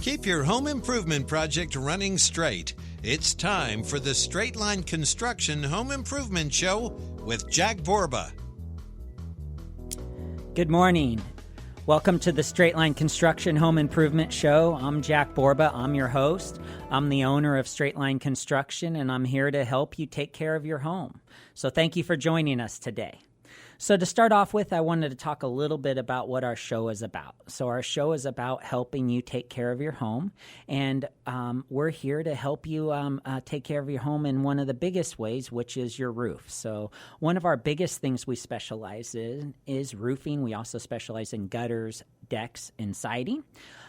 Keep your home improvement project running straight. It's time for the Straight Line Construction Home Improvement Show with Jack Borba. Good morning. Welcome to the Straight Line Construction Home Improvement Show. I'm Jack Borba. I'm your host. I'm the owner of Straight Line Construction, and I'm here to help you take care of your home. So thank you for joining us today. So to start off with, I wanted to talk a little bit about what our show is about. So our show is about helping you take care of your home, and we're here to help you take care of your home in one of the biggest ways, which is your roof. So one of our biggest things we specialize in is roofing. We also specialize in gutters, decks, and siding.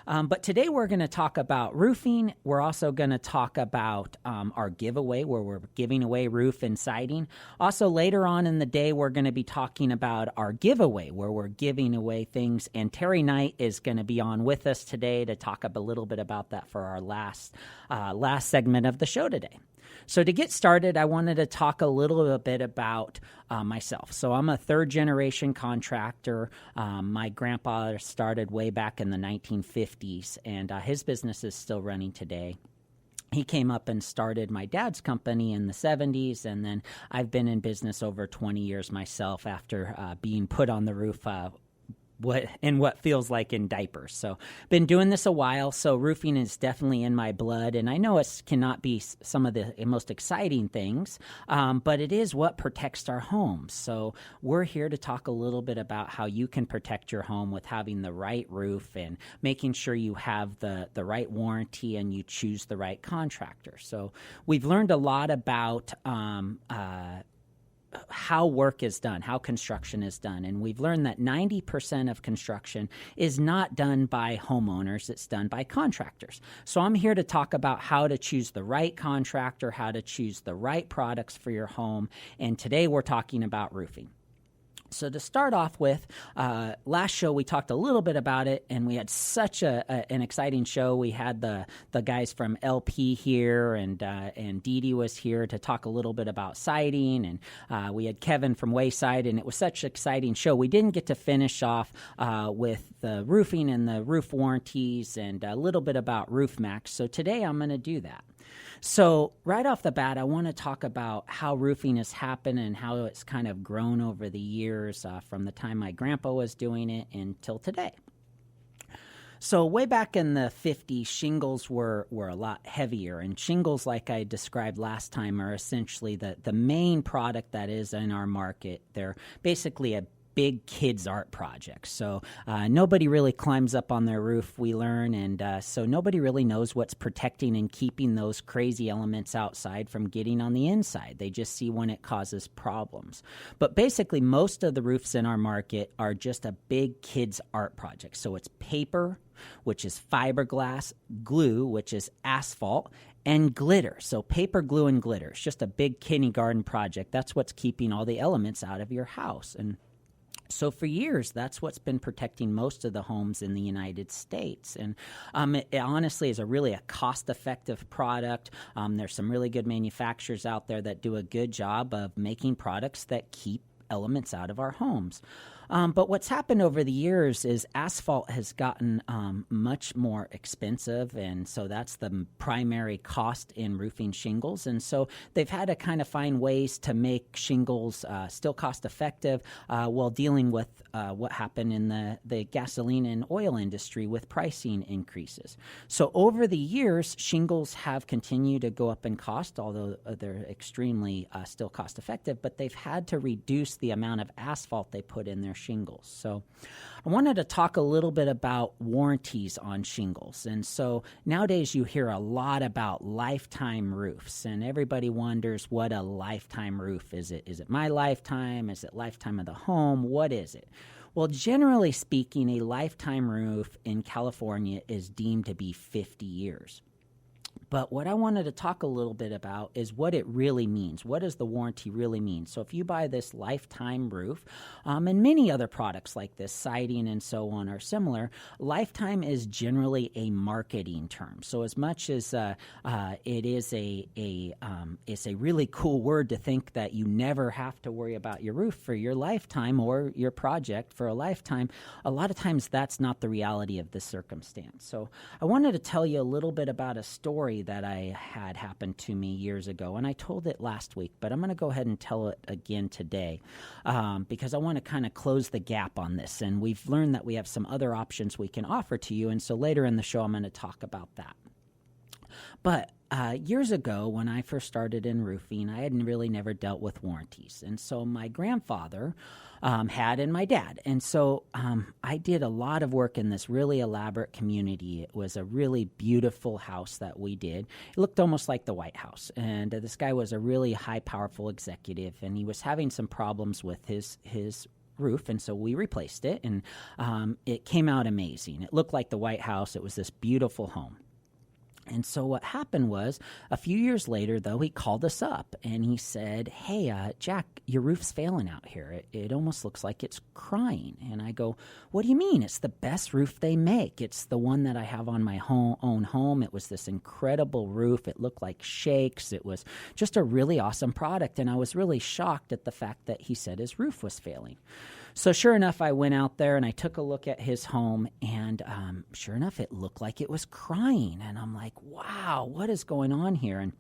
But today we're going to talk about roofing. We're also going to talk about our giveaway, where we're giving away roof and siding. Also, later on in the day, we're going to be talking about our giveaway, where we're giving away things. And Terry Knight is going to be on with us today to talk a little bit about that for our last segment of the show today. So to get started, I wanted to talk a little bit about myself. So I'm a third-generation contractor. My grandpa started way back in the 1950s, and his business is still running today. He came up and started my dad's company in the 70s, and then I've been in business over 20 years myself after being put on the roof what feels like in diapers. So been doing this a while, so roofing is definitely in my blood, and I know it cannot be some of the most exciting things, but it is what protects our homes. So we're here to talk a little bit about how you can protect your home with having the right roof and making sure you have the right warranty and you choose the right contractor. So we've learned a lot about how work is done, how construction is done. And we've learned that 90% of construction is not done by homeowners, it's done by contractors. So I'm here to talk about how to choose the right contractor, how to choose the right products for your home. And today we're talking about roofing. So to start off with, last show we talked a little bit about it, and we had such an exciting show. We had the guys from LP here, and Dee Dee was here to talk a little bit about siding, and we had Kevin from Wayside, and it was such an exciting show. We didn't get to finish off with the roofing and the roof warranties and a little bit about Roof Max. So today I'm going to do that. So right off the bat, I want to talk about how roofing has happened and how it's kind of grown over the years from the time my grandpa was doing it until today. So way back in the 50s, shingles were a lot heavier, and shingles, like I described last time, are essentially the main product that is in our market. They're basically a big kids' art projects. So nobody really climbs up on their roof, we learn, and so nobody really knows what's protecting and keeping those crazy elements outside from getting on the inside. They just see when it causes problems. But basically, most of the roofs in our market are just a big kids' art project. So it's paper, which is fiberglass, glue, which is asphalt, and glitter. So paper, glue, and glitter. It's just a big kindergarten project. That's what's keeping all the elements out of your house. And so for years, that's what's been protecting most of the homes in the United States. And it honestly is a cost-effective product. There's some really good manufacturers out there that do a good job of making products that keep elements out of our homes. But what's happened over the years is asphalt has gotten much more expensive, and so that's the primary cost in roofing shingles. And so they've had to kind of find ways to make shingles still cost-effective while dealing with what happened in the gasoline and oil industry with pricing increases. So over the years, shingles have continued to go up in cost, although they're extremely still cost-effective, but they've had to reduce the amount of asphalt they put in their shingles. So I wanted to talk a little bit about warranties on shingles. And so nowadays you hear a lot about lifetime roofs, and everybody wonders what a lifetime roof is. Is it my lifetime? Is it lifetime of the home? What is it? Well, generally speaking, a lifetime roof in California is deemed to be 50 years. But what I wanted to talk a little bit about is what it really means. What does the warranty really mean? So if you buy this lifetime roof, and many other products like this, siding and so on are similar, lifetime is generally a marketing term. So as much as it is it's a really cool word to think that you never have to worry about your roof for your lifetime or your project for a lifetime, a lot of times that's not the reality of the circumstance. So I wanted to tell you a little bit about a story that I had happened to me years ago, and I told it last week, but I'm going to go ahead and tell it again today because I want to kind of close the gap on this, and we've learned that we have some other options we can offer to you, and so later in the show I'm going to talk about that. But years ago, when I first started in roofing, I had really never dealt with warranties, and so my grandfather had, and my dad. And so I did a lot of work in this really elaborate community. It was a really beautiful house that we did. It looked almost like the White House. And this guy was a really high, powerful executive, and he was having some problems with his roof, and so we replaced it, and it came out amazing. It looked like the White House. It was this beautiful home. And so what happened was, a few years later, though, he called us up and he said, "Hey, Jack, your roof's failing out here. It almost looks like it's crying." And I go, "What do you mean? It's the best roof they make. It's the one that I have on my own home. It was this incredible roof. It looked like shakes. It was just a really awesome product." And I was really shocked at the fact that he said his roof was failing. So sure enough, I went out there and I took a look at his home, and sure enough, it looked like it was crying. And I'm like, wow, what is going on here? And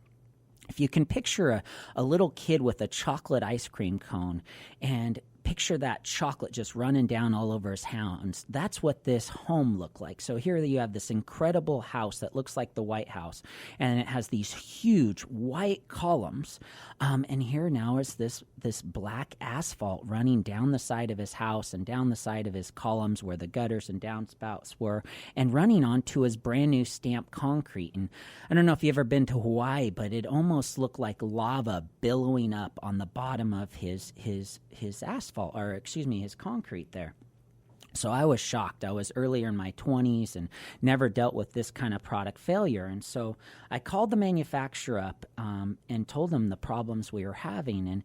if you can picture a little kid with a chocolate ice cream cone and picture that chocolate just running down all over his hands, that's what this home looked like. So here you have this incredible house that looks like the White House, and it has these huge white columns, and here now is this black asphalt running down the side of his house and down the side of his columns where the gutters and downspouts were, and running onto his brand new stamped concrete. And I don't know if you've ever been to Hawaii, but it almost looked like lava billowing up on the bottom of his asphalt, or excuse me, his concrete there. So I was shocked. I was earlier in my 20s and never dealt with this kind of product failure. And so I called the manufacturer up and told them the problems we were having. And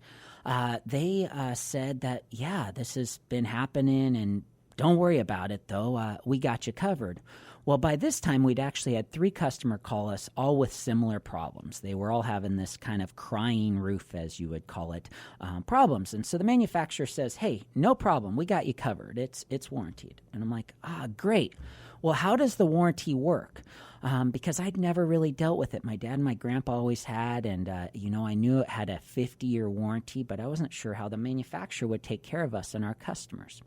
they said that, yeah, this has been happening, and don't worry about it, though. We got you covered. Well, by this time, we'd actually had 3 customers call us, all with similar problems. They were all having this kind of crying roof, as you would call it, problems. And so the manufacturer says, "Hey, no problem. We got you covered. It's warranted." And I'm like, great. Well, how does the warranty work? Because I'd never really dealt with it. My dad and my grandpa always had, and I knew it had a 50-year warranty, but I wasn't sure how the manufacturer would take care of us and our customers.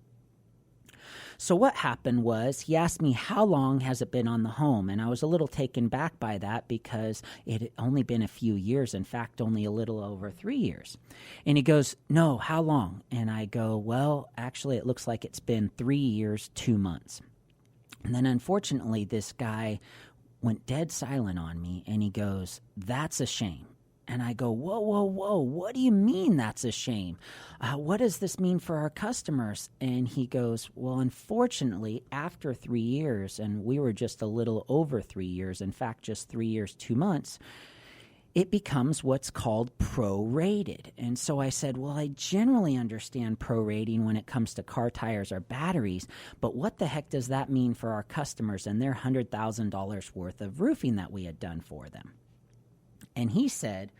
So what happened was, he asked me, how long has it been on the home? And I was a little taken back by that because it had only been a few years, in fact, only a little over 3 years. And he goes, "No, how long?" And I go, "Well, actually, it looks like it's been 3 years, 2 months. And then unfortunately, this guy went dead silent on me, and he goes, "That's a shame." And I go, whoa, what do you mean that's a shame? What does this mean for our customers? And he goes, "Well, unfortunately, after 3 years," and we were just a little over 3 years, in fact, just 3 years, 2 months, it becomes what's called prorated. And so I said, well, I generally understand prorating when it comes to car tires or batteries, but what the heck does that mean for our customers and their $100,000 worth of roofing that we had done for them? And he said,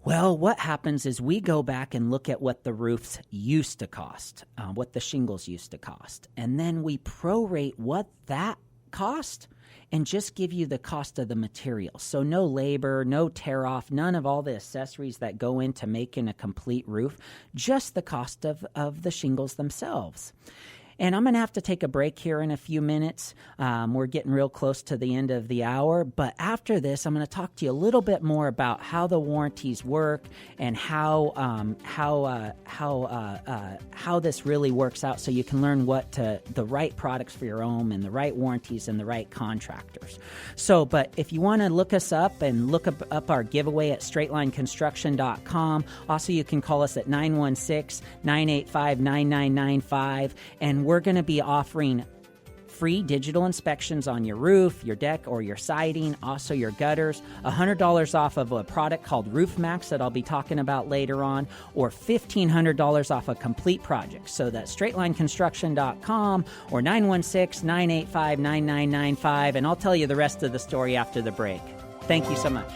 well, what happens is we go back and look at what the roofs used to cost, what the shingles used to cost, and then we prorate what that cost and just give you the cost of the material. So no labor, no tear off, none of all the accessories that go into making a complete roof, just the cost of the shingles themselves. And I'm going to have to take a break here in a few minutes. We're getting real close to the end of the hour. But after this, I'm going to talk to you a little bit more about how the warranties work and how this really works out, so you can learn the right products for your home and the right warranties and the right contractors. So, but if you want to look us up and look up our giveaway at straightlineconstruction.com. Also, you can call us at 916-985-9995. And we're going to be offering free digital inspections on your roof, your deck, or your siding, also your gutters, $100 off of a product called Roof Max that I'll be talking about later on, or $1,500 off a complete project. So that's straightlineconstruction.com or 916-985-9995, and I'll tell you the rest of the story after the break. Thank you so much.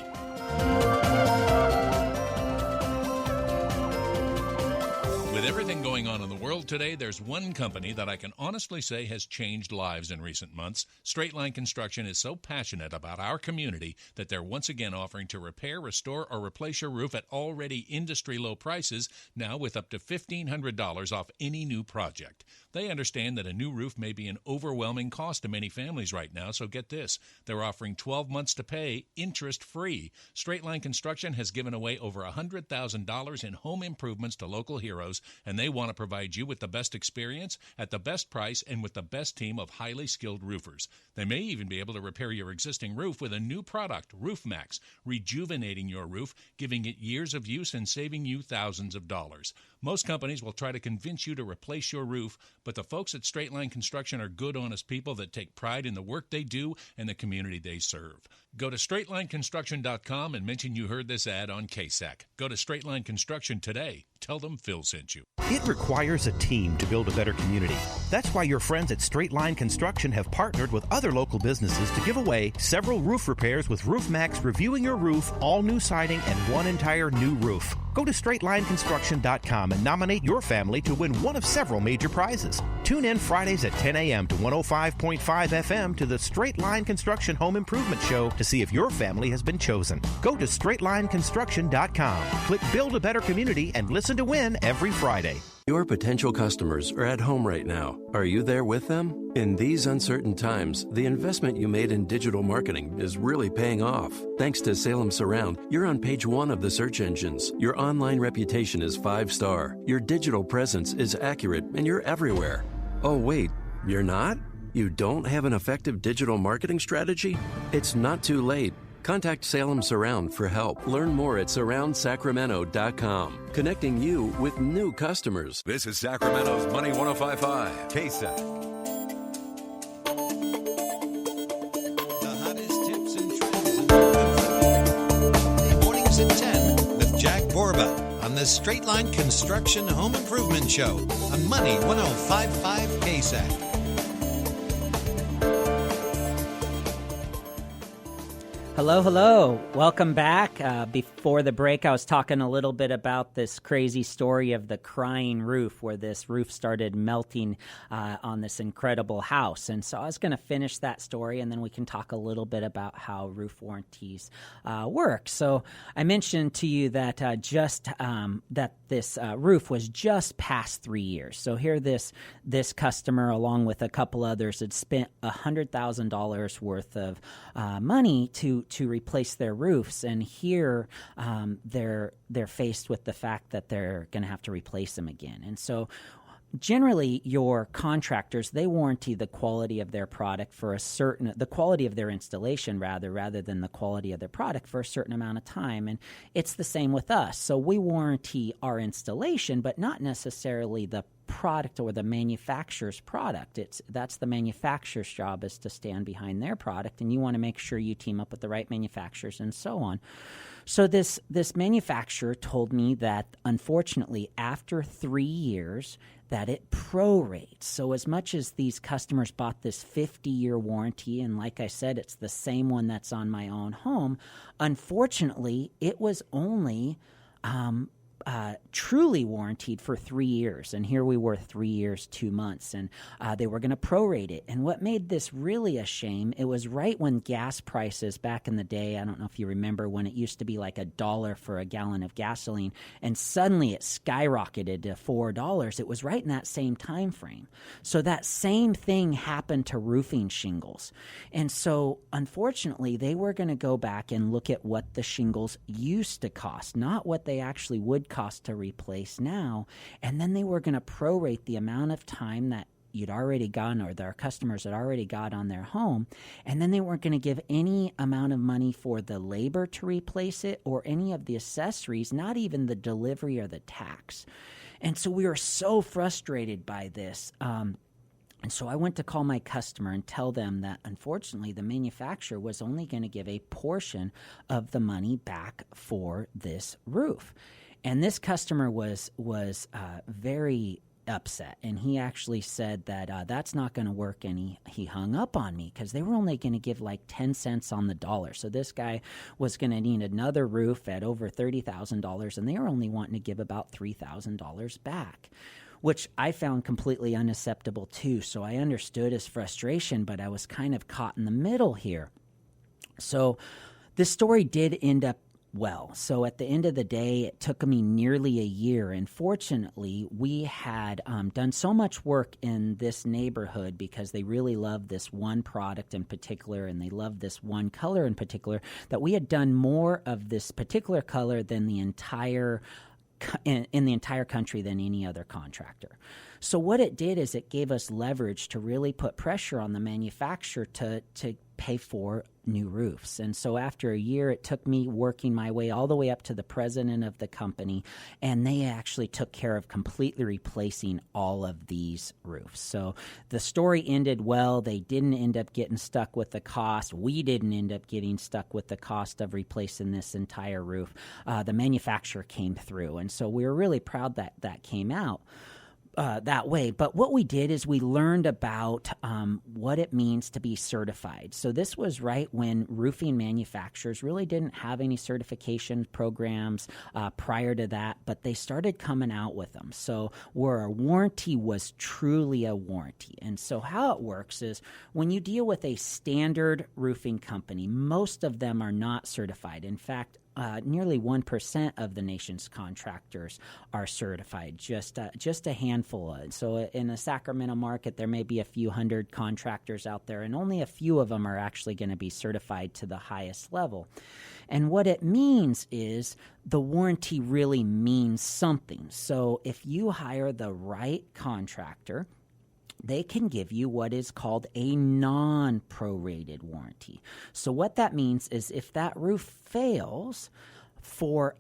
With everything going on in the world today, there's one company that I can honestly say has changed lives in recent months. Straight Line Construction is so passionate about our community that they're once again offering to repair, restore, or replace your roof at already industry-low prices, now with up to $1,500 off any new project. They understand that a new roof may be an overwhelming cost to many families right now, so get this. They're offering 12 months to pay, interest-free. Straight Line Construction has given away over $100,000 in home improvements to local heroes, and they want to provide you with the best experience, at the best price, and with the best team of highly skilled roofers. They may even be able to repair your existing roof with a new product, Roof Max, rejuvenating your roof, giving it years of use and saving you thousands of dollars. Most companies will try to convince you to replace your roof, but the folks at Straight Line Construction are good, honest people that take pride in the work they do and the community they serve. Go to straightlineconstruction.com and mention you heard this ad on KSAC. Go to Straight Line Construction today. Tell them Phil sent you. It requires a team to build a better community. That's why your friends at Straight Line Construction have partnered with other local businesses to give away several roof repairs with Roof Max reviewing your roof, all new siding, and one entire new roof. Go to straightlineconstruction.com and nominate your family to win one of several major prizes. Tune in Fridays at 10 a.m. to 105.5 FM to the Straight Line Construction Home Improvement Show to see if your family has been chosen. Go to straightlineconstruction.com, click Build a Better Community, and listen to win every Friday. Your potential customers are at home right now. Are you there with them? In these uncertain times, the investment you made in digital marketing is really paying off. Thanks to Salem Surround, you're on page 1 of the search engines. Your online reputation is 5-star. Your digital presence is accurate, and you're everywhere. Oh, wait, you're not? You don't have an effective digital marketing strategy? It's not too late. Contact Salem Surround for help. Learn more at surroundsacramento.com, connecting you with new customers. This is Sacramento's Money 105.5, KSAC. The hottest tips and trends. Mornings at 10 with Jack Borba on the Straight Line Construction Home Improvement Show on Money 105.5 KSAC. Hello. Welcome back. Before the break, I was talking a little bit about this crazy story of the crying roof, where this roof started melting on this incredible house. And so I was going to finish that story, and then we can talk a little bit about how roof warranties work. So I mentioned to you that that this roof was just past 3 years. So here this customer, along with a couple others, had spent $100,000 worth of money to replace their roofs, and here they're faced with the fact that they're going to have to replace them again. And so generally your contractors, they warranty the quality of their product for the quality of their installation rather than the quality of their product for a certain amount of time. And it's the same with us. So we warranty our installation, but not necessarily the product or the manufacturer's product. That's the manufacturer's job, is to stand behind their product, and you want to make sure you team up with the right manufacturers and so on. So this manufacturer told me that unfortunately after 3 years that it prorates. So as much as these customers bought this 50-year warranty, and like I said, it's the same one that's on my own home, unfortunately it was only truly warranted for 3 years. And here we were 3 years, 2 months, and they were going to prorate it. And what made this really a shame, it was right when gas prices back in the day, I don't know if you remember, when it used to be like $1 for a gallon of gasoline, and suddenly it skyrocketed to $4. It was right in that same time frame. So that same thing happened to roofing shingles. And so unfortunately, they were going to go back and look at what the shingles used to cost, not what they actually would cost to replace now, and then they were going to prorate the amount of time that you'd already gotten, or their customers had already got on their home, and then they weren't going to give any amount of money for the labor to replace it or any of the accessories, not even the delivery or the tax. And so we were so frustrated by this. And so I went to call my customer and tell them that, unfortunately, the manufacturer was only going to give a portion of the money back for this roof. And this customer was very upset, and he actually said that that's not going to work, and he hung up on me because they were only going to give like 10 cents on the dollar. So this guy was going to need another roof at over $30,000, and they were only wanting to give about $3,000 back, which I found completely unacceptable too. So I understood his frustration, but I was kind of caught in the middle here. So this story did end up well. So at the end of the day, it took me nearly a year. And fortunately, we had done so much work in this neighborhood because they really loved this one product in particular, and they loved this one color in particular, that we had done more of this particular color than the entire in the entire country than any other contractor. So what it did is it gave us leverage to really put pressure on the manufacturer to pay for new roofs. And so after a year, it took me working my way all the way up to the president of the company, and they actually took care of completely replacing all of these roofs. So the story ended well. They didn't end up getting stuck with the cost. We didn't end up getting stuck with the cost of replacing this entire roof. The manufacturer came through, and so we were really proud that that came out that way. But what we did is we learned about what it means to be certified. So this was right when roofing manufacturers really didn't have any certification programs prior to that, but they started coming out with them. So where a warranty was truly a warranty. And so how it works is when you deal with a standard roofing company, most of them are not certified. In fact, nearly 1% of the nation's contractors are certified, just a handful. So in the Sacramento market, there may be a few hundred contractors out there, and only a few of them are actually going to be certified to the highest level. And what it means is the warranty really means something. So if you hire the right contractor, they can give you what is called a non-prorated warranty. So what that means is if that roof fails for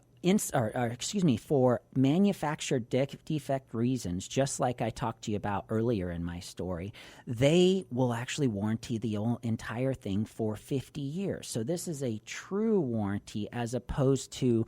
manufacturer defect reasons, just like I talked to you about earlier in my story, they will actually warranty the entire thing for 50 years. So this is a true warranty as opposed to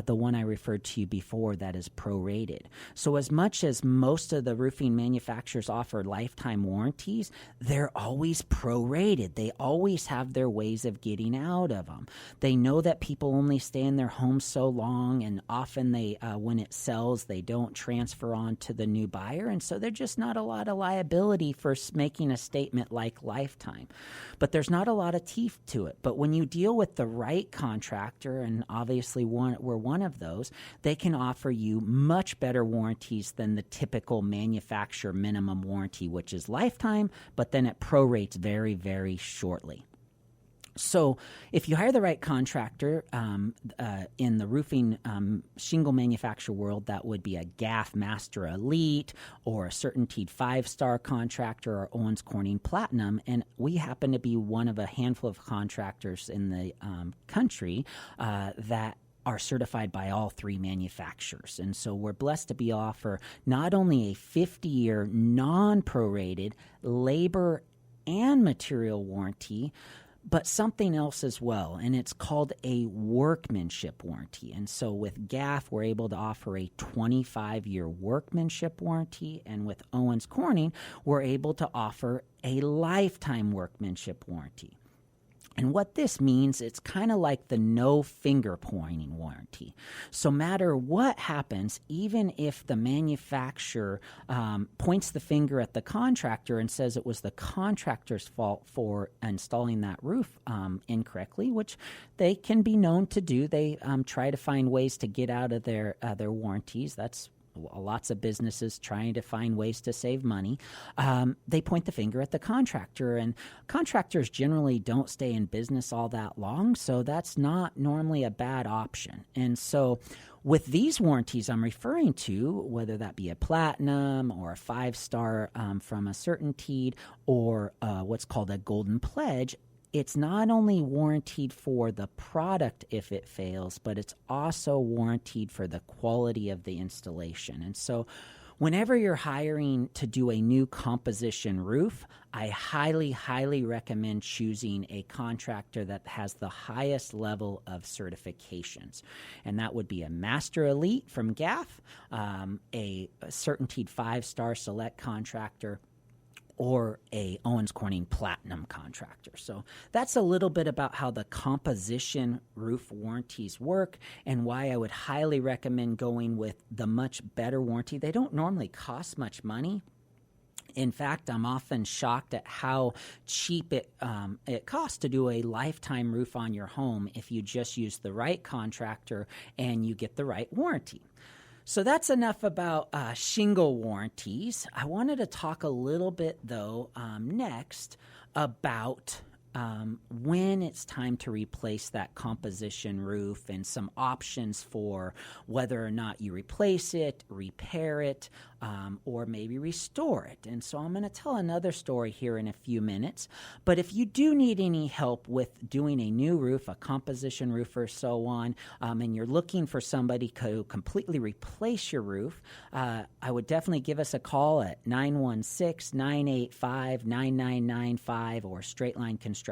the one I referred to you before that is prorated. So as much as most of the roofing manufacturers offer lifetime warranties, they're always prorated. They always have their ways of getting out of them. They know that people only stay in their homes so long, and often they, when it sells, they don't transfer on to the new buyer, and so there's just not a lot of liability for making a statement like lifetime. But there's not a lot of teeth to it. But when you deal with the right contractor, and obviously we're one of those, they can offer you much better warranties than the typical manufacturer minimum warranty, which is lifetime, but then it prorates very, very shortly. So if you hire the right contractor in the roofing shingle manufacturer world, that would be a GAF Master Elite or a Certainteed 5-star contractor or Owens Corning Platinum. And we happen to be one of a handful of contractors in the country that are certified by all three manufacturers. And so we're blessed to be offer not only a 50-year non-prorated labor and material warranty, but something else as well, and it's called a workmanship warranty. And so with GAF, we're able to offer a 25-year workmanship warranty, and with Owens Corning, we're able to offer a lifetime workmanship warranty. And what this means, it's kind of like the no finger pointing warranty. So matter what happens, even if the manufacturer points the finger at the contractor and says it was the contractor's fault for installing that roof incorrectly, which they can be known to do, they try to find ways to get out of their warranties. That's lots of businesses trying to find ways to save money. They point the finger at the contractor, and contractors generally don't stay in business all that long, so that's not normally a bad option. And so with these warranties I'm referring to, whether that be a platinum or a 5-star from a Certainteed or what's called a golden pledge, it's not only warranted for the product if it fails, but it's also warranted for the quality of the installation. And so Whenever you're hiring to do a new composition roof, I highly, highly recommend choosing a contractor that has the highest level of certifications. And that would be a Master Elite from GAF, a Certainteed 5-star select contractor, or a Owens Corning Platinum contractor. So that's a little bit about how the composition roof warranties work and why I would highly recommend going with the much better warranty. They don't normally cost much money. In fact, I'm often shocked at how cheap it costs to do a lifetime roof on your home if you just use the right contractor and you get the right warranty. So that's enough about shingle warranties. I wanted to talk a little bit, though, next about when it's time to replace that composition roof and some options for whether or not you replace it, repair it, or maybe restore it. And so I'm going to tell another story here in a few minutes. But if you do need any help with doing a new roof, a composition roof or so on, and you're looking for somebody to completely replace your roof, I would definitely give us a call at 916-985-9995 or straightlineconstruction.com.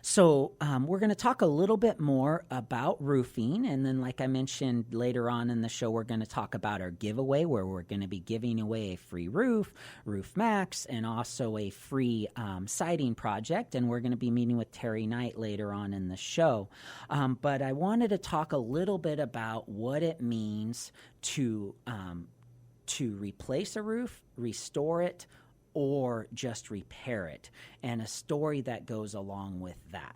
So we're going to talk a little bit more about roofing, and then like I mentioned later on in the show, we're going to talk about our giveaway where we're going to be giving away a free roof, Roof Max, and also a free siding project, and we're going to be meeting with Terry Knight later on in the show. But I wanted to talk a little bit about what it means to replace a roof, restore it, or just repair it, and a story that goes along with that.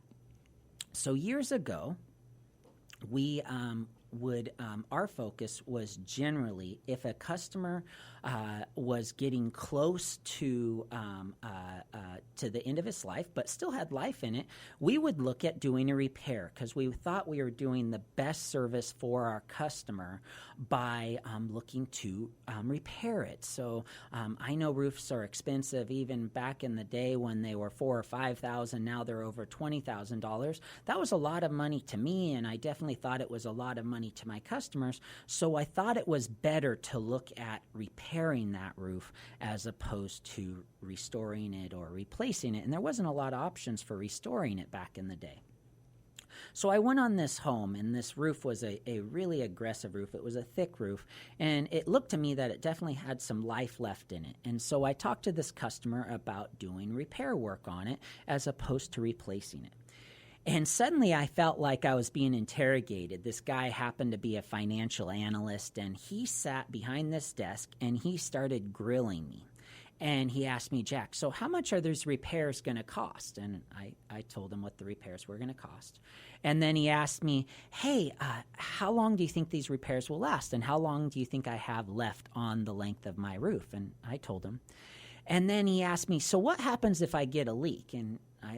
So years ago, we our focus was generally if a customer was getting close to the end of its life but still had life in it, we would look at doing a repair because we thought we were doing the best service for our customer by looking to repair it. So I know roofs are expensive. Even back in the day when they were $4,000 or $5,000, now they're over $20,000. That was a lot of money to me, and I definitely thought it was a lot of money to my customers. So I thought it was better to look at repairing that roof as opposed to restoring it or replacing it. And there wasn't a lot of options for restoring it back in the day. So I went on this home, and this roof was a really aggressive roof. It was a thick roof, and it looked to me that it definitely had some life left in it. And so I talked to this customer about doing repair work on it as opposed to replacing it. And suddenly I felt like I was being interrogated. This guy happened to be a financial analyst, and he sat behind this desk, and he started grilling me. And he asked me, Jack, so how much are these repairs going to cost? And I told him what the repairs were going to cost. And then he asked me, hey, how long do you think these repairs will last? And how long do you think I have left on the length of my roof? And I told him. And then he asked me, so what happens if I get a leak? And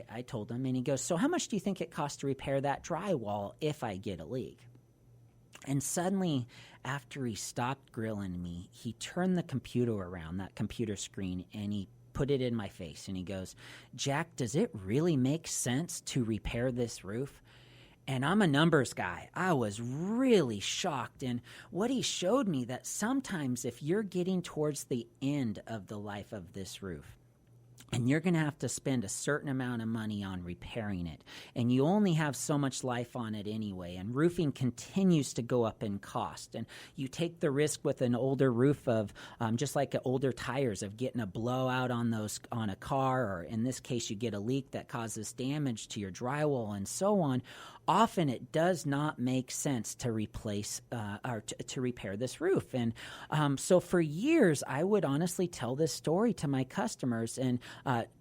I told him, and he goes, so how much do you think it costs to repair that drywall if I get a leak? And suddenly, after he stopped grilling me, he turned the computer around, that computer screen, and he put it in my face. And he goes, Jack, does it really make sense to repair this roof? And I'm a numbers guy. I was really shocked. And what he showed me that sometimes if you're getting towards the end of the life of this roof, and you're going to have to spend a certain amount of money on repairing it, and you only have so much life on it anyway, and roofing continues to go up in cost, and you take the risk with an older roof of just like older tires of getting a blowout on a car, or in this case you get a leak that causes damage to your drywall and so on. Often it does not make sense to replace or to repair this roof. And so for years, I would honestly tell this story to my customers and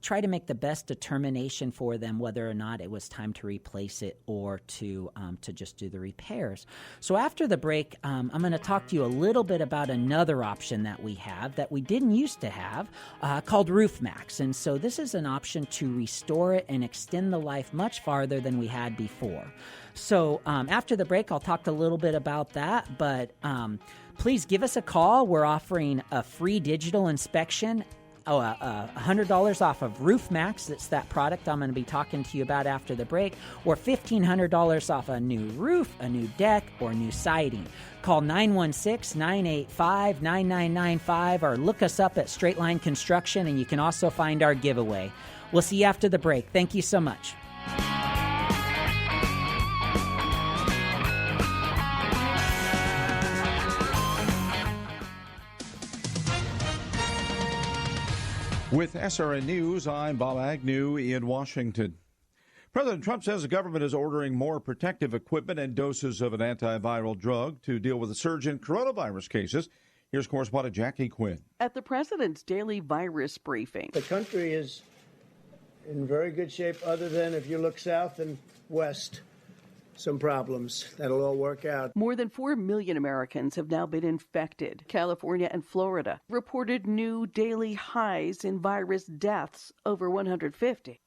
try to make the best determination for them whether or not it was time to replace it or to just do the repairs. So after the break, I'm going to talk to you a little bit about another option that we have that we didn't used to have called Roof Max. And so this is an option to restore it and extend the life much farther than we had before. So after the break, I'll talk a little bit about that, but please give us a call. We're offering a free digital inspection $100 off of Roof Max. That's that product I'm going to be talking to you about after the break. Or $1,500 off a new roof, a new deck, or new siding. Call 916-985-9995 or look us up at Straight Line Construction, and you can also find our giveaway. We'll see you after the break. Thank you so much. With SRN News, I'm Bob Agnew in Washington. President Trump says the government is ordering more protective equipment and doses of an antiviral drug to deal with the surge in coronavirus cases. Here's correspondent Jackie Quinn. At the president's daily virus briefing, the country is in very good shape, other than if you look south and west, some problems. That'll all work out. More than 4 million Americans have now been infected. California and Florida reported new daily highs in virus deaths, over 150.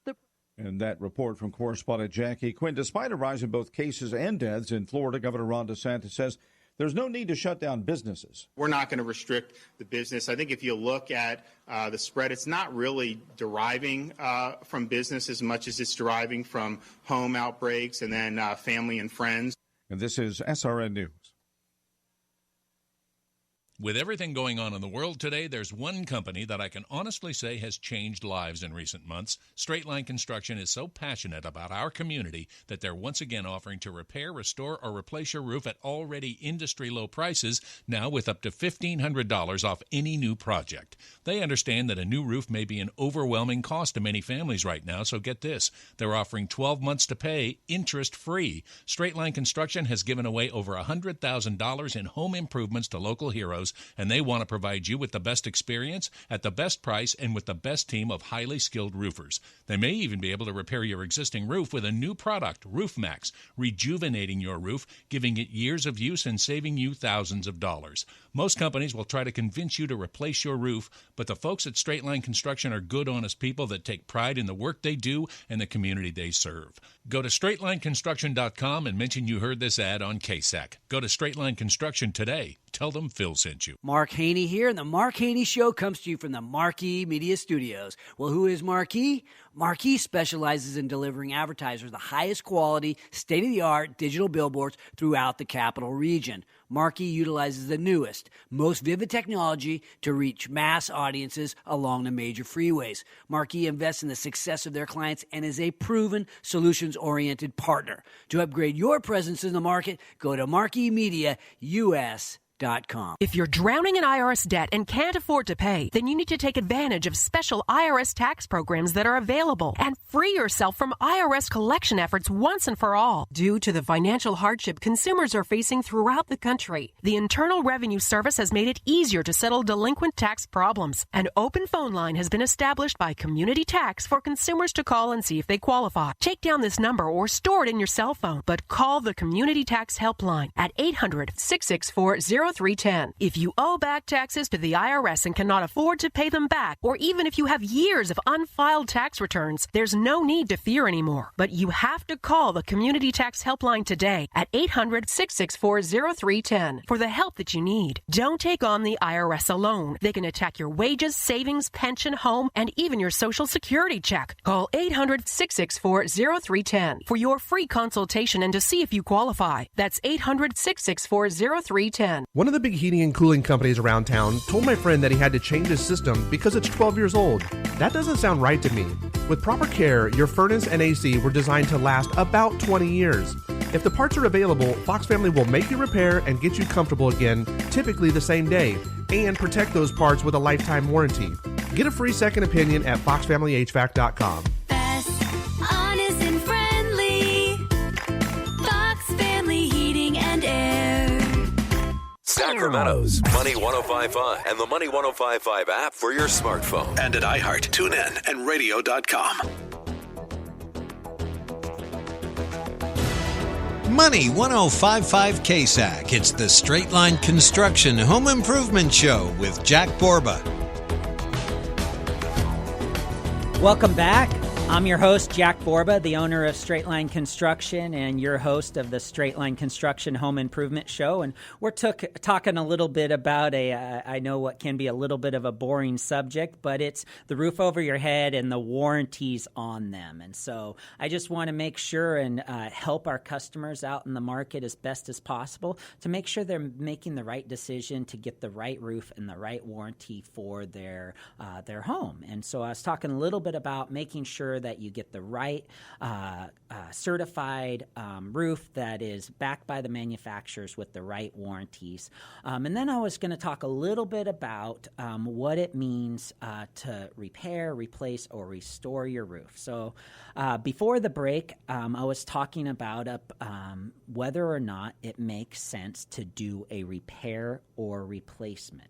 And that report from correspondent Jackie Quinn. Despite a rise in both cases and deaths in Florida, Governor Ron DeSantis says there's no need to shut down businesses. We're not going to restrict the business. I think if you look at the spread, it's not really deriving from business as much as it's deriving from home outbreaks and then family and friends. And this is SRN News. With everything going on in the world today, there's one company that I can honestly say has changed lives in recent months. Straight Line Construction is so passionate about our community that they're once again offering to repair, restore, or replace your roof at already industry-low prices, now with up to $1,500 off any new project. They understand that a new roof may be an overwhelming cost to many families right now, so get this. They're offering 12 months to pay, interest-free. Straight Line Construction has given away over $100,000 in home improvements to local heroes, and they want to provide you with the best experience at the best price and with the best team of highly skilled roofers. They may even be able to repair your existing roof with a new product, Roof Max, rejuvenating your roof, giving it years of use and saving you thousands of dollars. Most companies will try to convince you to replace your roof, but the folks at Straight Line Construction are good, honest people that take pride in the work they do and the community they serve. Go to straightlineconstruction.com and mention you heard this ad on KSAC. Go to Straight Line Construction today. Tell them Phil sent you. Mark Haney here, and the Mark Haney Show comes to you from the Marquee Media Studios. Well, who is Marquee? Marquee specializes in delivering advertisers the highest quality, state-of-the-art digital billboards throughout the capital region. Marquee utilizes the newest, most vivid technology to reach mass audiences along the major freeways. Marquee invests in the success of their clients and is a proven, solutions-oriented partner. To upgrade your presence in the market, go to MarqueeMediaUS.com. If you're drowning in IRS debt and can't afford to pay, then you need to take advantage of special IRS tax programs that are available and free yourself from IRS collection efforts once and for all. Due to the financial hardship consumers are facing throughout the country, the Internal Revenue Service has made it easier to settle delinquent tax problems. An open phone line has been established by Community Tax for consumers to call and see if they qualify. Take down this number or store it in your cell phone, but call the Community Tax Helpline at 800-664-0310. If you owe back taxes to the IRS and cannot afford to pay them back, or even if you have years of unfiled tax returns, there's no need to fear anymore. But you have to call the Community Tax Helpline today at 800-664-0310 for the help that you need. Don't take on the IRS alone. They can attack your wages, savings, pension, home, and even your Social Security check. Call 800-664-0310 for your free consultation and to see if you qualify. That's 800-664-0310. One of the big heating and cooling companies around town told my friend that he had to change his system because it's 12 years old. That doesn't sound right to me. With proper care, your furnace and AC were designed to last about 20 years. If the parts are available, Fox Family will make your repair and get you comfortable again, typically the same day, and protect those parts with a lifetime warranty. Get a free second opinion at foxfamilyhvac.com. Fast, honest, and friendly. Fox Family Heating and Air. Sacramento's Money 105.5 and the Money 105.5 app for your smartphone. And at iHeart, TuneIn, and radio.com. Money 105.5 KSAC. It's the Straight Line Construction Home Improvement Show with Jack Borba. Welcome back. I'm your host, Jack Borba, the owner of Straight Line Construction and your host of the Straight Line Construction Home Improvement Show. And we're talking a little bit about I know what can be a little bit of a boring subject, but it's the roof over your head and the warranties on them. And so I just want to make sure and help our customers out in the market as best as possible to make sure they're making the right decision to get the right roof and the right warranty for their home. And so I was talking a little bit about making sure that you get the right certified roof that is backed by the manufacturers with the right warranties. And then I was going to talk a little bit about what it means to repair, replace, or restore your roof. So before the break, I was talking about whether or not it makes sense to do a repair or replacement.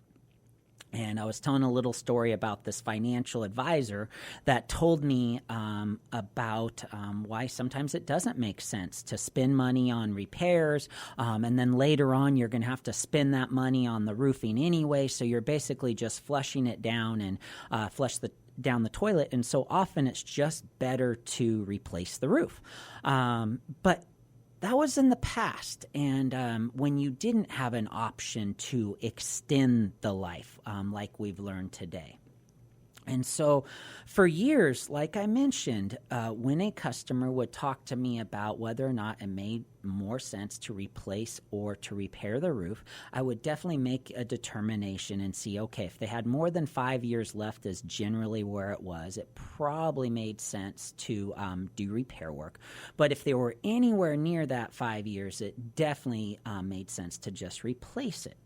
And I was telling a little story about this financial advisor that told me about why sometimes it doesn't make sense to spend money on repairs, and then later on you're going to have to spend that money on the roofing anyway, so you're basically just flushing it down and down the toilet, and so often it's just better to replace the roof. But that was in the past, and when you didn't have an option to extend the life like we've learned today. And so for years, like I mentioned, when a customer would talk to me about whether or not it made more sense to replace or to repair the roof, I would definitely make a determination and see, okay, if they had more than 5 years left is generally where it was, it probably made sense to do repair work. But if they were anywhere near that 5 years, it definitely made sense to just replace it.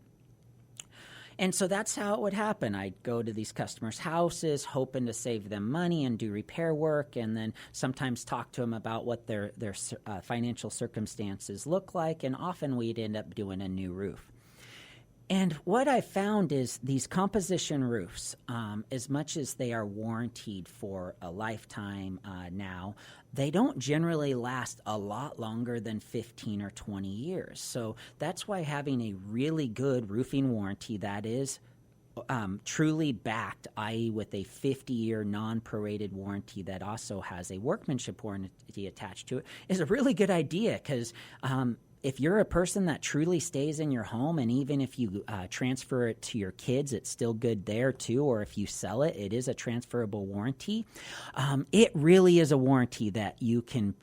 And so that's how it would happen. I'd go to these customers' houses hoping to save them money and do repair work, and then sometimes talk to them about what their financial circumstances look like, and often we'd end up doing a new roof. And what I found is these composition roofs, as much as they are warranted for a lifetime now, they don't generally last a lot longer than 15 or 20 years. So that's why having a really good roofing warranty that is truly backed, i.e. with a 50-year non-prorated warranty that also has a workmanship warranty attached to it, is a really good idea, because if you're a person that truly stays in your home, and even if you transfer it to your kids, it's still good there too, or if you sell it, it is a transferable warranty. It really is a warranty that you can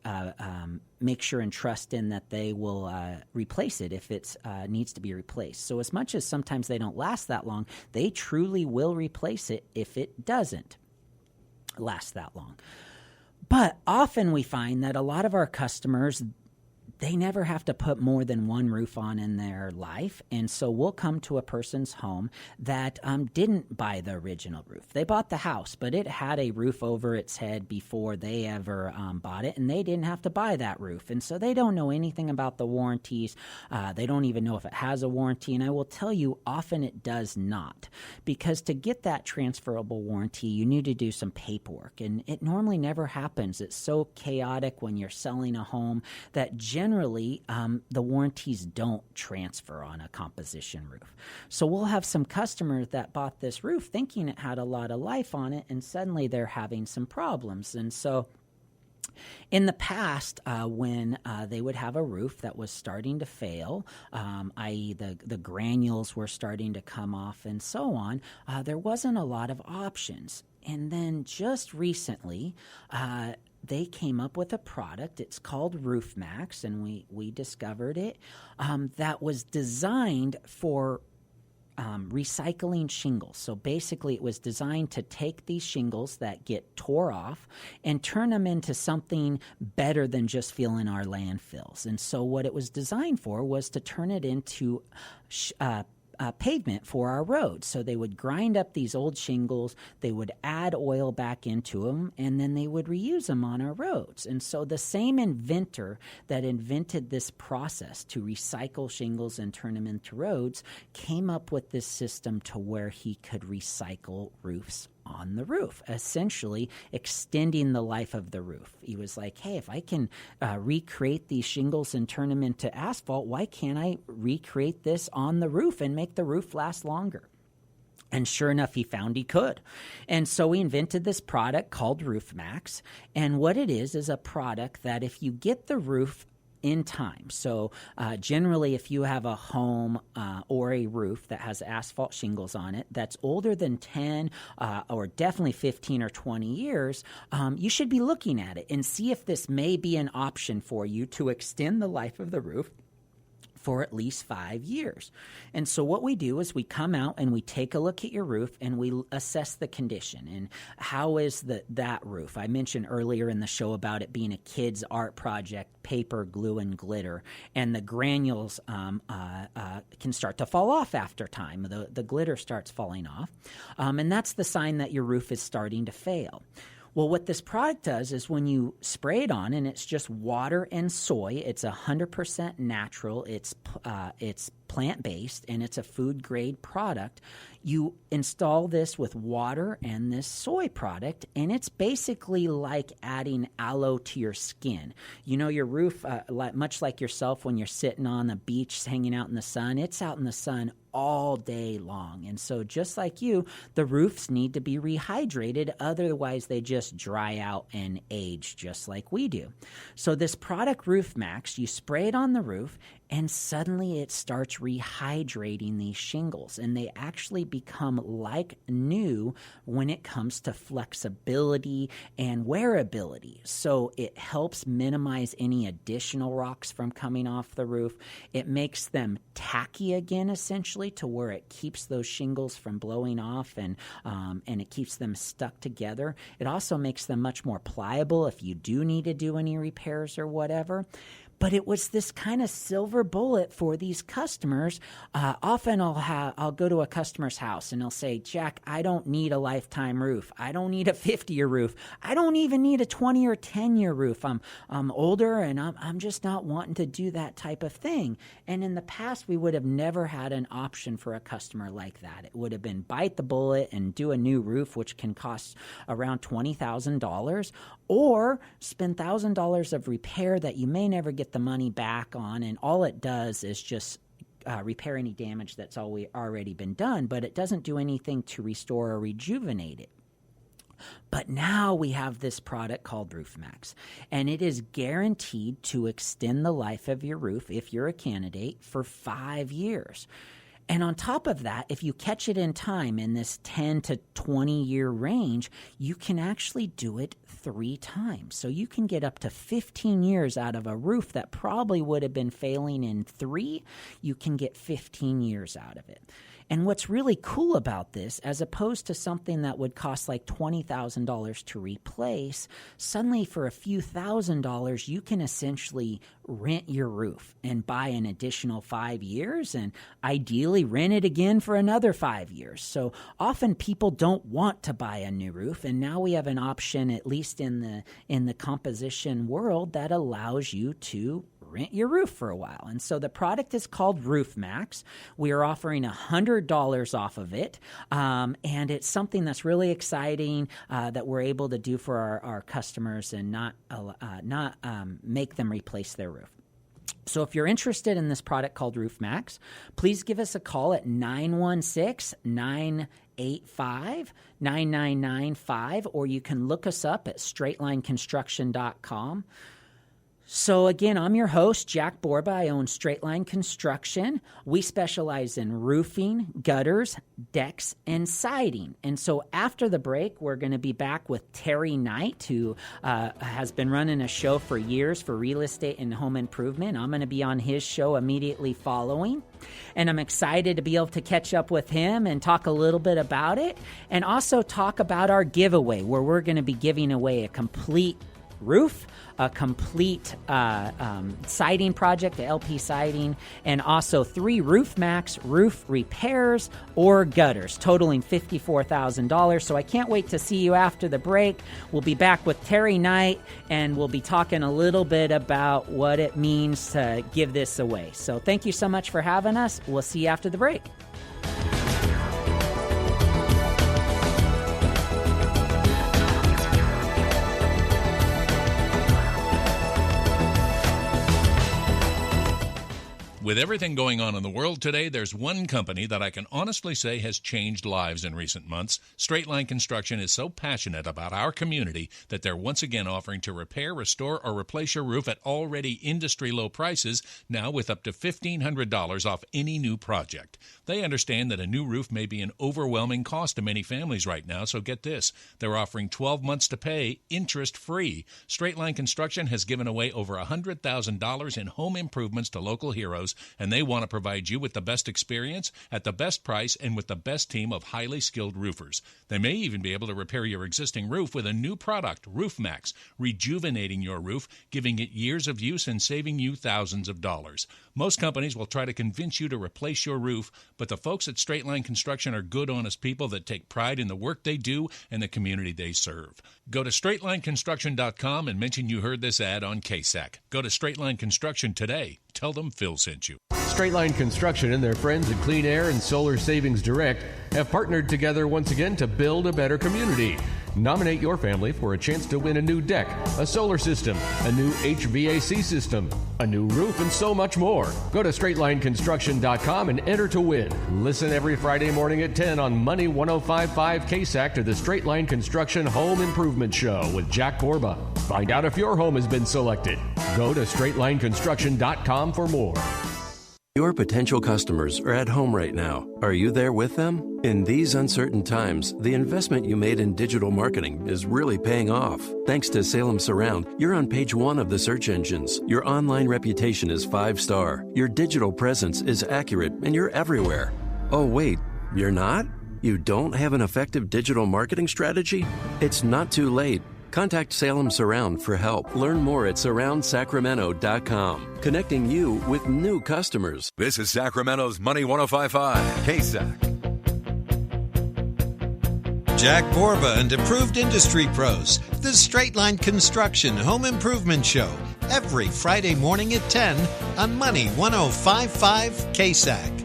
make sure and trust in that they will replace it if it needs to be replaced. So as much as sometimes they don't last that long, they truly will replace it if it doesn't last that long. But often we find that a lot of our customers, they never have to put more than one roof on in their life. And so we'll come to a person's home that didn't buy the original roof. They bought the house, but it had a roof over its head before they ever bought it, and they didn't have to buy that roof. And so they don't know anything about the warranties. They don't even know if it has a warranty. And I will tell you, often it does not. Because to get that transferable warranty, you need to do some paperwork. And it normally never happens. It's so chaotic when you're selling a home that generally the warranties don't transfer on a composition roof. So we'll have some customers that bought this roof thinking it had a lot of life on it, and suddenly they're having some problems. And so in the past, when they would have a roof that was starting to fail, i.e. the granules were starting to come off and so on, there wasn't a lot of options. And then just recently, they came up with a product. It's called Roof Max, and we discovered it, that was designed for recycling shingles. So basically it was designed to take these shingles that get tore off and turn them into something better than just filling our landfills. And so what it was designed for was to turn it into pavement for our roads. So they would grind up these old shingles, they would add oil back into them, and then they would reuse them on our roads. And so the same inventor that invented this process to recycle shingles and turn them into roads came up with this system to where he could recycle roofs on the roof, essentially extending the life of the roof. He was like, hey, if I can recreate these shingles and turn them into asphalt, why can't I recreate this on the roof and make the roof last longer? And sure enough, he found he could. And so we invented this product called Roof Max. And what it is a product that if you get the roof in time. So generally, if you have a home or a roof that has asphalt shingles on it that's older than 10 or definitely 15 or 20 years, you should be looking at it and see if this may be an option for you to extend the life of the roof for at least 5 years. And so what we do is we come out and we take a look at your roof and we assess the condition and how is that roof. I mentioned earlier in the show about it being a kid's art project, paper, glue, and glitter, and the granules can start to fall off after time. The glitter starts falling off, and that's the sign that your roof is starting to fail. Well, what this product does is when you spray it on, and it's just water and soy, it's 100% natural, it's plant-based, and it's a food-grade product. You install this with water and this soy product, and it's basically like adding aloe to your skin. You know, your roof, much like yourself when you're sitting on the beach hanging out in the sun, it's out in the sun all day long. And so just like you, the roofs need to be rehydrated. Otherwise, they just dry out and age just like we do. So this product, Roof Max, you spray it on the roof, and suddenly it starts rehydrating these shingles, and they actually become like new when it comes to flexibility and wearability. So it helps minimize any additional rocks from coming off the roof. It makes them tacky again, essentially, to where it keeps those shingles from blowing off and it keeps them stuck together. It also makes them much more pliable if you do need to do any repairs or whatever. But it was this kind of silver bullet for these customers. Often I'll go to a customer's house and they'll say, Jack, I don't need a lifetime roof. I don't need a 50-year roof. I don't even need a 20 or 10-year roof. I'm older and I'm just not wanting to do that type of thing. And in the past, we would have never had an option for a customer like that. It would have been bite the bullet and do a new roof, which can cost around $20,000, or spend $1,000 of repair that you may never get the money back on, and all it does is just repair any damage that's already been done, but it doesn't do anything to restore or rejuvenate it. But now we have this product called Roof Max, and it is guaranteed to extend the life of your roof, if you're a candidate, for 5 years. And on top of that, if you catch it in time in this 10 to 20 year range, you can actually do it 3 times. So you can get up to 15 years out of a roof that probably would have been failing in 3. You can get 15 years out of it. And what's really cool about this, as opposed to something that would cost like $20,000 to replace, suddenly for a few $1,000s, you can essentially rent your roof and buy an additional 5 years and ideally rent it again for another 5 years. So often people don't want to buy a new roof, and now we have an option, at least in the composition world, that allows you to rent your roof for a while. And so the product is called Roof Max. We are offering $100 off of it, and it's something that's really exciting that we're able to do for our customers and not make them replace their roof. So if you're interested in this product called Roof Max, please give us a call at 916-985-9995, or you can look us up at straightlineconstruction.com. So again, I'm your host, Jack Borba. I own Straight Line Construction. We specialize in roofing, gutters, decks, and siding. And so after the break, we're going to be back with Terry Knight, who has been running a show for years for real estate and home improvement. I'm going to be on his show immediately following. And I'm excited to be able to catch up with him and talk a little bit about it, and also talk about our giveaway, where we're going to be giving away a complete roof, a complete siding project, the LP siding, and also 3 Roof Max roof repairs or gutters, totaling $54,000. So I can't wait to see you after the break. We'll be back with Terry Knight, and we'll be talking a little bit about what it means to give this away. So thank you so much for having us. We'll see you after the break. With everything going on in the world today, there's one company that I can honestly say has changed lives in recent months. Straight Line Construction is so passionate about our community that they're once again offering to repair, restore, or replace your roof at already industry-low prices, now with up to $1,500 off any new project. They understand that a new roof may be an overwhelming cost to many families right now, so get this. They're offering 12 months to pay, interest-free. Straight Line Construction has given away over $100,000 in home improvements to local heroes, and they want to provide you with the best experience at the best price and with the best team of highly skilled roofers. They may even be able to repair your existing roof with a new product, Roof Max, rejuvenating your roof, giving it years of use and saving you thousands of dollars. Most companies will try to convince you to replace your roof, but the folks at Straight Line Construction are good, honest people that take pride in the work they do and the community they serve. Go to straightlineconstruction.com and mention you heard this ad on KSAC. Go to Straight Line Construction today. Tell them Phil sent you. Straight Line Construction and their friends at Clean Air and Solar Savings Direct have partnered together once again to build a better community. Nominate your family for a chance to win a new deck, a solar system, a new HVAC system, a new roof, and so much more. Go to straightlineconstruction.com and enter to win. Listen every Friday morning at 10 on Money 105.5 KSAC to the Straight Line Construction Home Improvement Show with Jack Borba. Find out if your home has been selected. Go to straightlineconstruction.com for more. Your potential customers are at home right now. Are you there with them? In these uncertain times, the investment you made in digital marketing is really paying off. Thanks to Salem Surround, you're on page 1 of the search engines. Your online reputation is 5-star. Your digital presence is accurate, and you're everywhere. Oh, wait, you're not? You don't have an effective digital marketing strategy? It's not too late. Contact Salem Surround for help. Learn more at surroundsacramento.com, connecting you with new customers. This is Sacramento's Money 105.5 KSAC. Jack Borba and approved industry pros. The Straight Line Construction Home Improvement Show. Every Friday morning at 10 on Money 105.5 KSAC.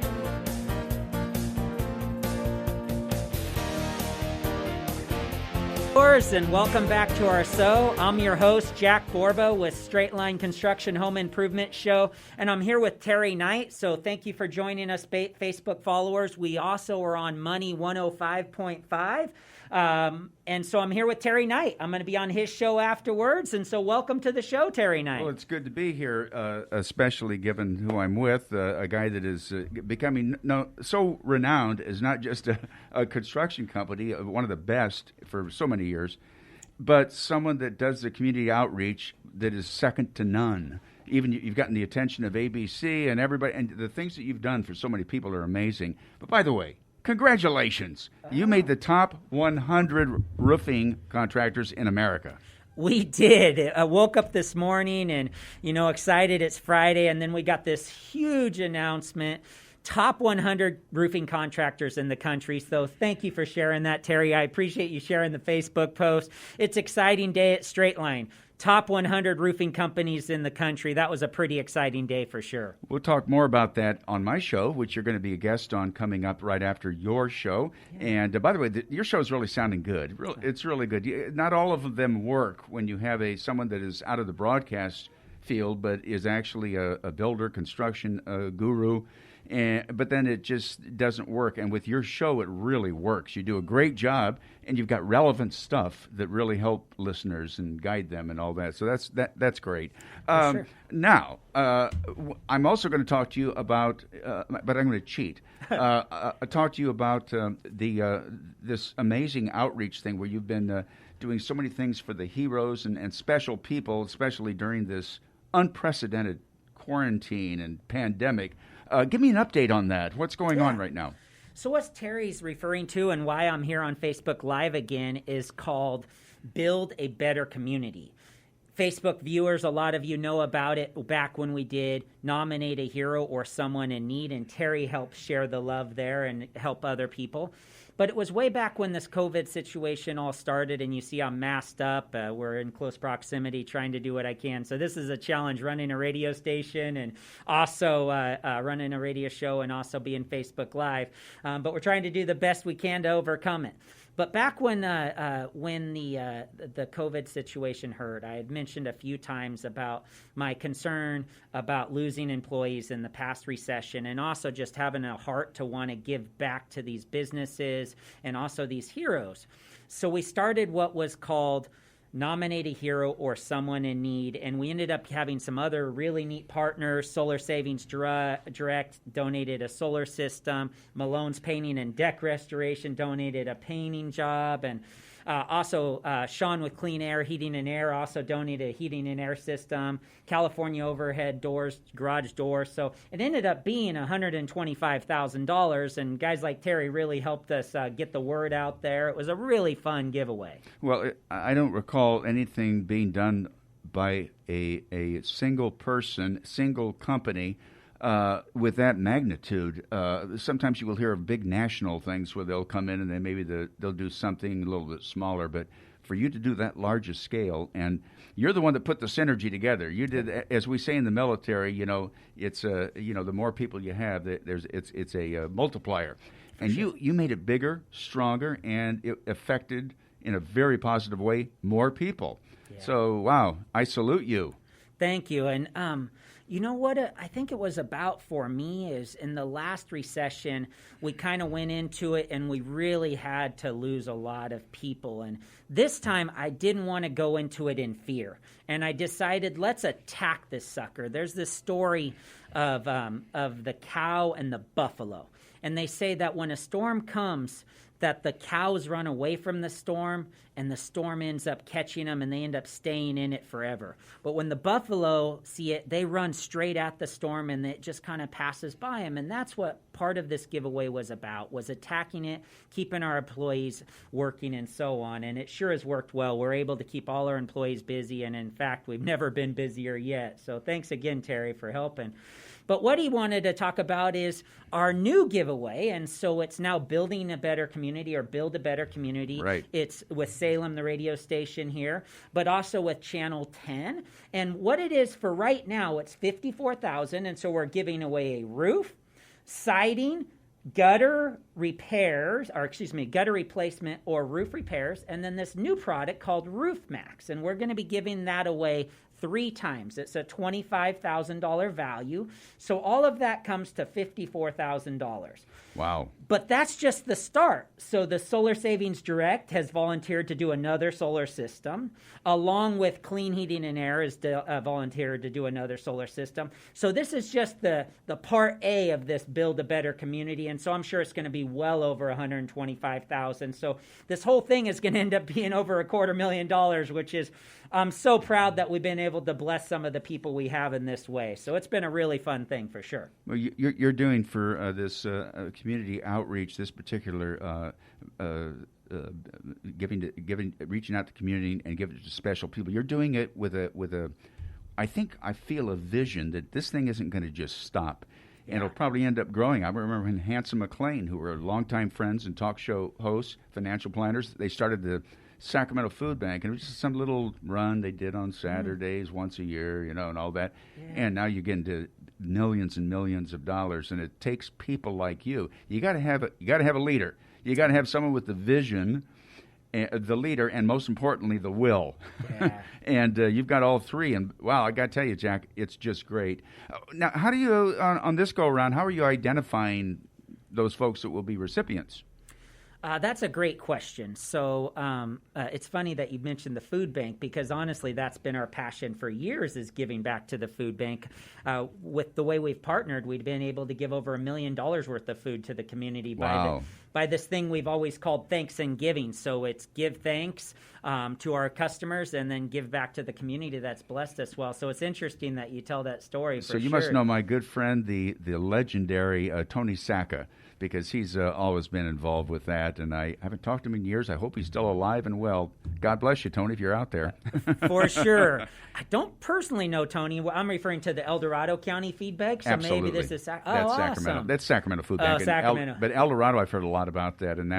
And welcome back to our show. I'm your host, Jack Borba, with Straight Line Construction Home Improvement Show, and I'm here with Terry Knight. So thank you for joining us, Facebook followers. We also are on Money 105.5. And so I'm here with Terry Knight. I'm going to be on his show afterwards. And so welcome to the show, Terry Knight. Well, it's good to be here, especially given who I'm with, a guy that is becoming so renowned as not just a construction company, one of the best for so many years, but someone that does the community outreach that is second to none. Even you've gotten the attention of ABC and everybody, and the things that you've done for so many people are amazing. But by the way, congratulations. You made the top 100 roofing contractors in America. We did. I woke up this morning and, excited. It's Friday, and then we got this huge announcement. Top 100 roofing contractors in the country. So thank you for sharing that, Terry. I appreciate you sharing the Facebook post. It's an exciting day at Straight Line. Top 100 roofing companies in the country. That was a pretty exciting day for sure. We'll talk more about that on my show, which you're going to be a guest on coming up right after your show. Yeah. And by the way, your show is really sounding good. It's really good. Not all of them work when you have someone that is out of the broadcast field, but is actually a builder, construction guru. But then it just doesn't work. And with your show, it really works. You do a great job, and you've got relevant stuff that really help listeners and guide them and all that. So that's great. Sure. Now, I'm also going to talk to you about, but I'm going to cheat. Talk to you about this amazing outreach thing where you've been doing so many things for the heroes and special people, especially during this unprecedented quarantine and pandemic. Give me an update on that. What's going on right now? So what Terry's referring to and why I'm here on Facebook Live again is called Build a Better Community. Facebook viewers, a lot of you know about it back when we did Nominate a Hero or Someone in Need, and Terry helped share the love there and help other people. But it was way back when this COVID situation all started, and you see I'm masked up. We're in close proximity trying to do what I can. So this is a challenge, running a radio station and also running a radio show and also being Facebook Live. But we're trying to do the best we can to overcome it. But back when the COVID situation hurt, I had mentioned a few times about my concern about losing employees in the past recession, and also just having a heart to want to give back to these businesses and also these heroes. So we started what was called Nominate a Hero or Someone in Need, and we ended up having some other really neat partners. Solar Savings Direct donated a solar system. Malone's Painting and Deck Restoration donated a painting job, and also Sean with Clean Air Heating and Air also donated a heating and air system. California Overhead Doors, garage doors. So it ended up being $125,000, and guys like Terry really helped us get the word out there. It was a really fun giveaway. Well, I don't recall anything being done by a single person, single company, with that magnitude. Sometimes you will hear of big national things where they'll come in and then maybe they'll do something a little bit smaller, but for you to do that large a scale, and you're the one that put the synergy together. You did, as we say in the military, it's the more people you have, it's a multiplier. And sure. you made it bigger, stronger, and it affected in a very positive way more people. Yeah. So, wow, I salute you. Thank you. And you know what I think it was about for me is in the last recession, we kind of went into it and we really had to lose a lot of people. And this time I didn't want to go into it in fear. And I decided, let's attack this sucker. There's this story of the cow and the buffalo. And they say that when a storm comes, that the cows run away from the storm and the storm ends up catching them and they end up staying in it forever. But when the buffalo see it, they run straight at the storm and it just kind of passes by them. And that's what part of this giveaway was about, was attacking it, keeping our employees working and so on. And it sure has worked well. We're able to keep all our employees busy. And in fact, we've never been busier yet. So thanks again, Terry, for helping. But what he wanted to talk about is our new giveaway, and so it's now Building a Better Community or Build a Better Community. Right. It's with Salem, the radio station here, but also with Channel 10. And what it is for right now, it's $54,000, and so we're giving away a roof, siding, gutter replacement or roof repairs, and then this new product called Roof Max, and we're going to be giving that away 3 times. It's a $25,000 value. So all of that comes to $54,000. Wow. But that's just the start. So the Solar Savings Direct has volunteered to do another solar system, along with Clean Heating and Air has volunteered to do another solar system. So this is just the part A of this Build a Better Community, and so I'm sure it's going to be well over $125,000. So this whole thing is going to end up being over $250,000, which is, I'm so proud that we've been able to bless some of the people we have in this way. So it's been a really fun thing for sure. Well, you're doing for this community outreach, this particular reaching out to the community and giving it to special people. You're doing it with a I feel a vision that this thing isn't going to just stop. And it'll probably end up growing. I remember when Hanson McLean, who were longtime friends and talk show hosts, financial planners, they started the Sacramento Food Bank, and it was just some little run they did on Saturdays once a year, and all that. Yeah. And now you get into millions and millions of dollars, and it takes people like you. You got to have a leader. You got to have someone with the vision, the leader, and most importantly, the will. Yeah. And you've got all three. And wow, I got to tell you, Jack, it's just great. Now, how do you on this go around? How are you identifying those folks that will be recipients? That's a great question. So it's funny that you mentioned the food bank, because honestly, that's been our passion for years, is giving back to the food bank. With the way we've partnered, we've been able to give over $1 million worth of food to the community by this thing we've always called Thanks and Giving. So it's give thanks to our customers and then give back to the community that's blessed us well. So it's interesting that you tell that story. So you must know my good friend, the legendary Tony Sacca, because he's always been involved with that, and I haven't talked to him in years. I hope he's still alive and well. God bless you, Tony, if you're out there. For sure. I don't personally know Tony. I'm referring to the El Dorado County Feed Bank, so Absolutely. Maybe this is that's awesome. Sacramento. That's Sacramento Food Bank. Sacramento. But El Dorado, I've heard a lot about that, and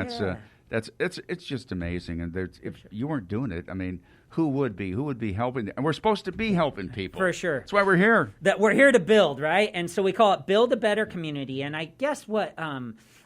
it's just amazing. And if you weren't doing it, I mean, who would be? Who would be helping? And we're supposed to be helping people. For sure. That's why we're here. That we're here to build, right? And so we call it Build a Better Community. And I guess what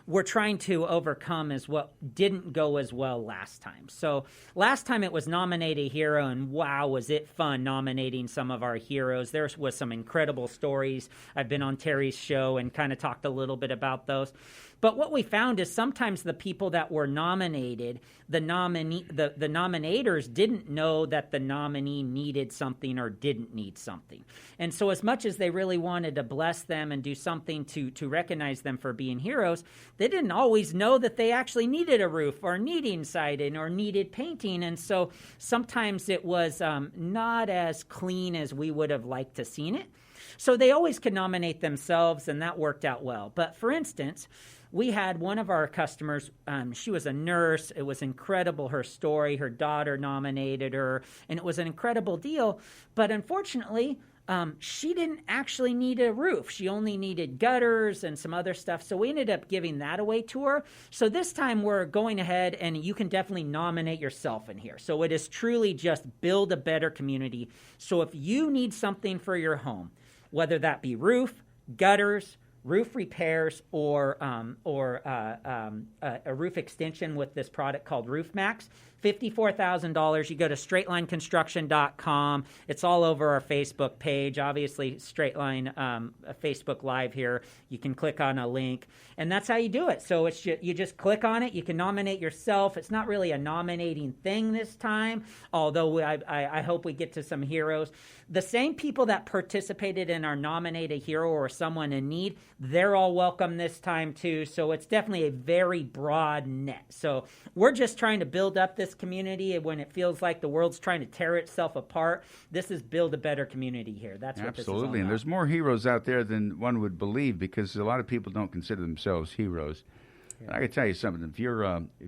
we're trying to overcome is what didn't go as well last time. So last time it was Nominate a Hero, and wow, was it fun nominating some of our heroes. There was some incredible stories. I've been on Terry's show and kind of talked a little bit about those. But what we found is sometimes the people that were nominated, the nominators didn't know that the nominee needed something or didn't need something. And so as much as they really wanted to bless them and do something to recognize them for being heroes, they didn't always know that they actually needed a roof or needing siding or needed painting. And so sometimes it was not as clean as we would have liked to seen it. So they always could nominate themselves, and that worked out well. But for instance, we had one of our customers, she was a nurse. It was incredible, her story. Her daughter nominated her, and it was an incredible deal. But unfortunately, she didn't actually need a roof. She only needed gutters and some other stuff. So we ended up giving that away to her. So this time we're going ahead, and you can definitely nominate yourself in here. So it is truly just build a better community. So if you need something for your home, whether that be roof, gutters, roof repairs, or a roof extension with this product called Roof Max, $54,000. You go to straightlineconstruction.com. It's all over our Facebook page. Obviously, Straightline Facebook Live here. You can click on a link, and that's how you do it. So it's you just click on it. You can nominate yourself. It's not really a nominating thing this time, although I hope we get to some heroes. The same people that participated in our Nominate a Hero or someone in need, they're all welcome this time too. So it's definitely a very broad net. So we're just trying to build up this community when it feels like the world's trying to tear itself apart. This is build a better community here. That's what this is all Absolutely, and there's more heroes out there than one would believe, because a lot of people don't consider themselves heroes. Yeah. I can tell you something. If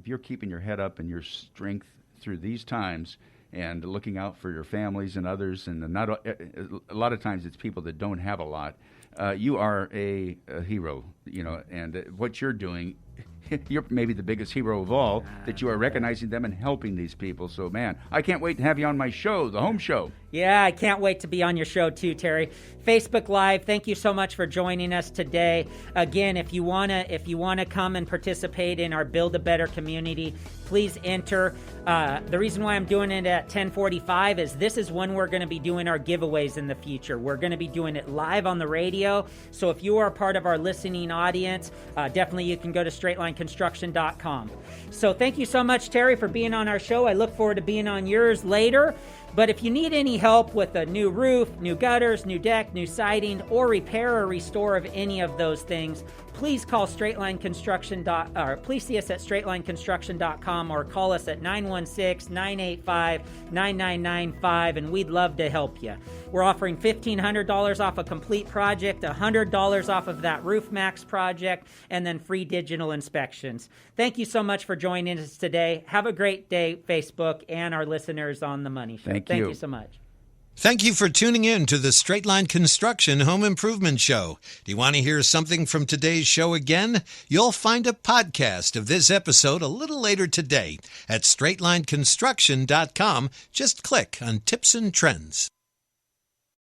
you're keeping your head up and your strength through these times, and looking out for your families and others, and a lot of times it's people that don't have a lot. You are a hero, and what you're doing, you're maybe the biggest hero of all, that you are recognizing them and helping these people. So, man, I can't wait to have you on my show, the home show. Yeah, I can't wait to be on your show too, Terry. Facebook Live, thank you so much for joining us today. Again, if you wanna come and participate in our Build a Better community, please enter. The reason why I'm doing it at 10:45 is this is when we're going to be doing our giveaways in the future. We're going to be doing it live on the radio. So if you are part of our listening audience, definitely you can go to straightlineconstruction.com. So thank you so much, Terry, for being on our show. I look forward to being on yours later. But if you need any help with a new roof, new gutters, new deck, new siding, or repair or restore of any of those things, please call please see us at straightlineconstruction.com or call us at 916-985-9995, and we'd love to help you. We're offering $1,500 off a complete project, $100 off of that Roof Max project, and then free digital inspections. Thank you so much for joining us today. Have a great day, Facebook, and our listeners on The Money Show. Thank you so much. Thank you for tuning in to the Straight Line Construction Home Improvement Show. Do you want to hear something from today's show again? You'll find a podcast of this episode a little later today at straightlineconstruction.com. Just click on Tips and Trends.